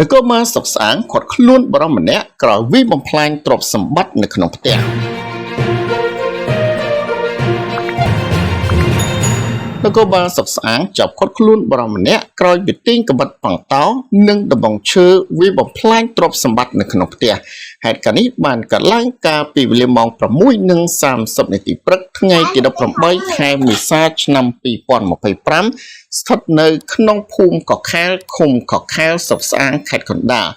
នគរបាលសុកស្អាងខាត់ខ្លួនបរិមម្នាក់ក្រោយវិបំផ្លាញទ្រព្យសម្បត្តិនៅក្នុងផ្ទះនគរបាលសុកស្អាងចាប់ខាត់ខ្លួនបរិមម្នាក់ក្រោយពីទាញកាបិតប៉ង់តោនិងដំបងឈើវិបំផ្លាញទ្រព្យសម្បត្តិនៅក្នុងផ្ទះហេតុការណ៍នេះបានកើតឡើងកាលពីវេលាម៉ោង 6:30 នាទីព្រឹកថ្ងៃទី 18 ខែមេសាឆ្នាំ 2025 ស្ថិតនៅក្នុងភូមិកខែលឃុំកខែលសុកស្អាងខេត្តកណ្ដាល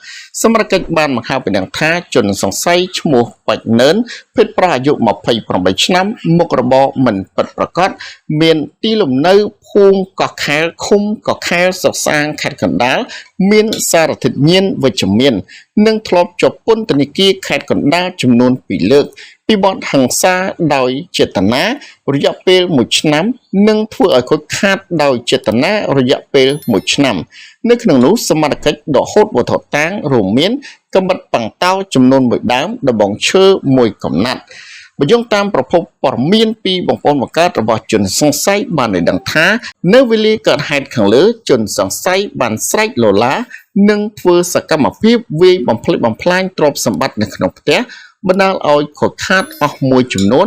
សមត្ថកិច្ចបានបង្ហាញពីដឹងថាជនសង្ស័យឈ្មោះបាច់នឿនភេទប្រុសអាយុ 28 ឆ្នាំមុខរបរមិនពិតប្រាកដមានទីលំនៅភូមិកខែលឃុំកខែលសុកស្អាងខេត្តកណ្ដាលមានសារធាតុញៀនវិជ្ជមាននិងធ្លាប់ជាប់ពន្ធនាគារខេត្តកណ្ដាលចំនួន 2 លើកពីបទហិង្សាដោយចេតនារយៈពេល1ឆ្នាំនិងធ្វើឲ្យខូចខាតដោយចេតនារយៈពេល1ឆ្នាំនៅក្នុងនោះសមត្ថកិច្ចដកហូតវត្ថុតាងរួមមានកាំបិតប៉ង់តោចំនួន1ដើមដំបងឈើ1កំណាត់បើយោងតាមប្រភពព័ត៌មានពីបងប្អូនបង្កើតរបស់ជនសង្ស័យបានឲ្យដឹងថានៅវេលាកើតហេតុខាងលើជនសង្ស័យបានស្រែកឡូឡានិងធ្វើសកម្មភាពវាយបំផ្លិចបំផ្លាញទ្រព្យសម្បត្តិនៅក្នុងផ្ទះបណ្ដាលឲ្យខូចខាតអស់មួយចំនួន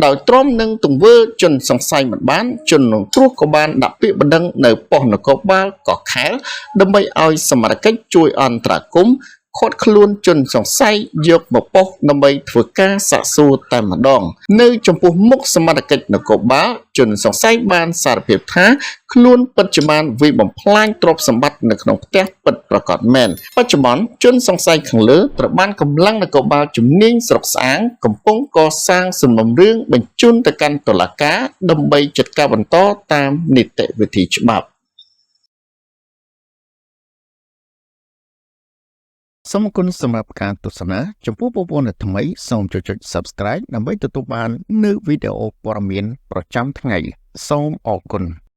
ដោយទ្រាំនឹងទង្វើជនសង្ស័យមិនបានជនរងគ្រោះក៏បានដាក់ពាក្យបណ្ដឹងនៅប៉ុស្តិ៍នគរបាលកោះខែលដើម្បីឲ្យសមត្ថកិច្ចជួយអន្តរាគមន៍ឃាត់ខ្លួនជនសង្ស័យយកមកប៉ុស្តិ៍ដើម្បីធ្វើការសាកសួរតែម្ដងនៅចំពោះមុខសមត្ថកិច្ចនគរបាលជនសង្ស័យបានសារភាពថាខ្លួនពិតជាបានវាយបំផ្លាញទ្រព្យសម្បត្តិនៅក្នុងផ្ទះពិតប្រាកដមែនបច្ចុប្បន្នជនសង្ស័យខាងលើត្រូវបានកម្លាំងនគរបាលជំនាញស្រុកស្អាងកំពុងកសាងសំណុំរឿងបញ្ជូនទៅកាន់តុលាការដើម្បីចាត់ការបន្តតាមនីតិវិធីច្បាប់សូមអរគុណសម្រាប់ការទស្សនាចំពោះបងប្អូនដែលថ្មីសូមចុច Subscribe ដើម្បីទទួលបាននូវវីដេអូព័ត៌មានប្រចាំថ្ងៃសូមអរគុណ